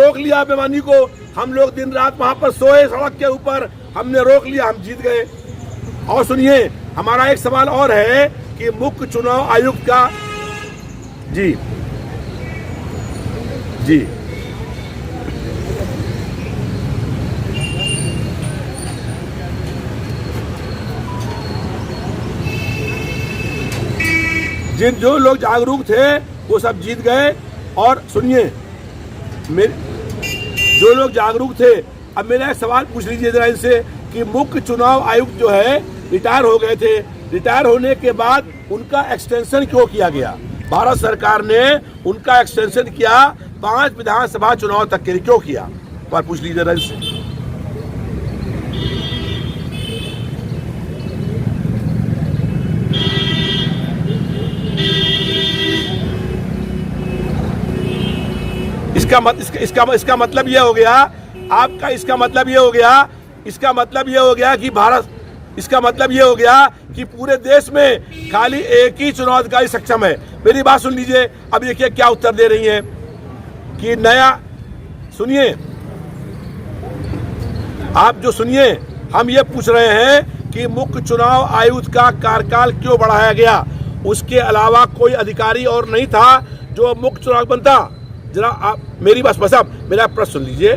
रोक लिया बेईमानी को, हम लोग दिन रात वहां पर सोए सड़क के ऊपर, हमने रोक लिया, हम जीत गए। और सुनिए, हमारा एक सवाल और है कि मुख्य चुनाव आयुक्त का जी जी जो लोग जागरूक थे वो सब जीत गए। और सुनिए, जो लोग जागरूक थे, अब मेरा एक सवाल पूछ लीजिए जरा इनसे कि मुख्य चुनाव आयुक्त जो है रिटायर हो गए थे, रिटायर होने के बाद उनका एक्सटेंशन क्यों किया गया? भारत सरकार ने उनका एक्सटेंशन किया 5 विधानसभा चुनाव तक के लिए, क्यों किया? पर पूछ लीजिए जरा इनसे। इसका मतलब ये हो गया आपका, इसका मतलब ये हो गया कि भारत, इसका मतलब ये हो गया कि पूरे देश में खाली एक ही चुनाव अधिकारी सक्षम है। मेरी बात सुन लीजिए, अब देखिए क्या उत्तर दे रही हैं कि नया, सुनिए आप जो सुनिए, हम ये पूछ रहे हैं कि मुख्य चुनाव आयुक्त का कार्यकाल क्यों बढ़ाया गया? उसके अलावा कोई अधिकारी और नहीं था जो मुख्य चुनाव बनता। जरा आप मेरी बात साहब, मेरा प्रश्न सुन लीजिए।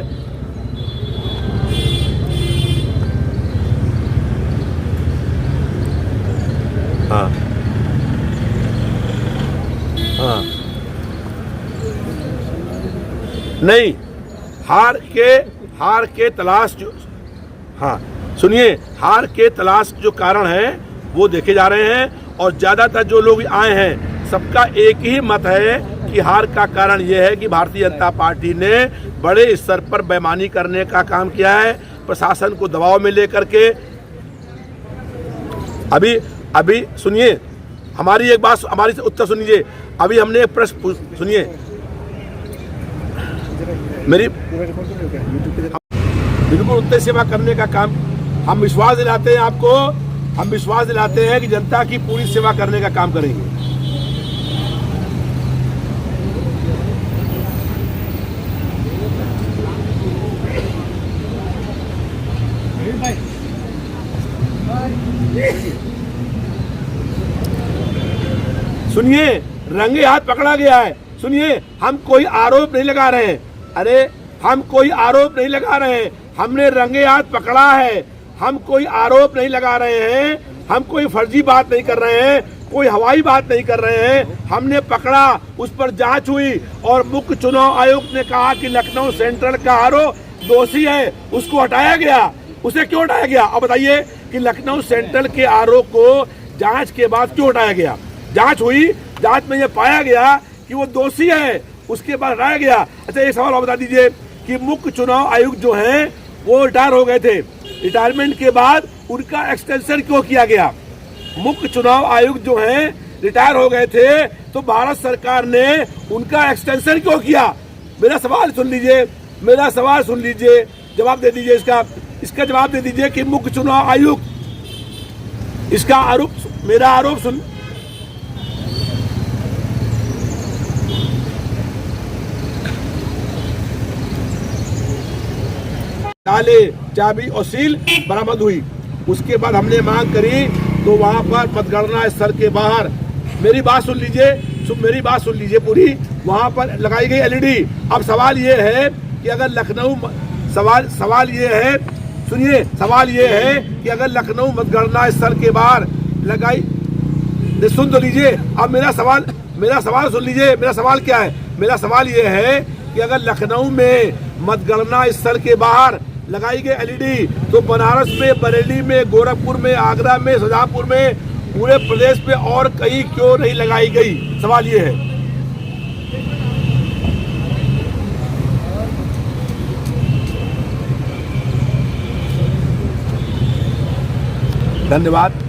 हाँ हाँ, नहीं, हार के तलाश जो, हाँ सुनिए, हार के तलाश जो कारण है वो देखे जा रहे हैं। और ज्यादातर जो लोग आए हैं सबका एक ही मत है कि हार का कारण यह है कि भारतीय जनता पार्टी ने बड़े स्तर पर बेईमानी करने का काम किया है, प्रशासन को दबाव में लेकर के। अभी सुनिए, हमारी एक बात, हमारी उत्तर सुनिए। अभी हमने एक प्रश्न, सुनिए मेरी, बिल्कुल उत्तर सेवा करने का काम हम विश्वास दिलाते हैं आपको, हम विश्वास दिलाते हैं कि जनता की पूरी सेवा करने का काम करेंगे। सुनिए, रंगे हाथ पकड़ा गया है। सुनिए, हम कोई आरोप नहीं लगा रहे हैं, अरे हम कोई आरोप नहीं लगा रहे हैं, हमने रंगे हाथ पकड़ा है। हम कोई आरोप नहीं लगा रहे हैं, हम कोई फर्जी बात नहीं कर रहे हैं, कोई हवाई बात नहीं कर रहे हैं। हमने पकड़ा, उस पर जांच हुई और मुख्य चुनाव आयुक्त ने कहा कि लखनऊ सेंट्रल का आरोप दोषी है, उसको हटाया गया। उसे क्यों हटाया गया? अब बताइए कि लखनऊ सेंट्रल के आरोप को जांच के बाद क्यों हटाया गया? जांच हुई, जांच में यह पाया गया कि वो दोषी है, उसके बाद हटाया गया। अच्छा, एक सवाल और बता दीजिए कि मुख्य चुनाव आयुक्त जो हैं वो रिटायर हो गए थे, रिटायरमेंट के बाद उनका एक्सटेंशन क्यों किया गया? मुख्य चुनाव आयुक्त जो हैं रिटायर हो गए थे तो भारत सरकार ने उनका एक्सटेंशन क्यों किया? मेरा सवाल सुन लीजिए, मेरा सवाल सुन लीजिए, जवाब दे दीजिए इसका जवाब दे दीजिए कि मुख्य चुनाव आयुक्त, इसका आरोप, मेरा आरोप सुन, ताले, चाबी और सील बरामद हुई। उसके बाद हमने मांग करी तो वहां पर मतगणना स्थल के बाहर, मेरी बात सुन लीजिए पूरी, वहां पर लगाई गई एलईडी। अब सवाल ये है कि अगर लखनऊ, सवाल ये है, सुनिए, सवाल ये है कि अगर लखनऊ मतगणना स्थल के बाहर लगाई, सुन तो लीजिए। अब मेरा सवाल सुन लीजिए। मेरा सवाल क्या है? मेरा सवाल ये है कि अगर लखनऊ में मतगणना स्थल के बाहर लगाई गई एलईडी तो बनारस में, बरेली में, गोरखपुर में, आगरा में, शाहजहांपुर में, पूरे प्रदेश में और कहीं क्यों नहीं लगाई गई? सवाल ये है। धन्यवाद।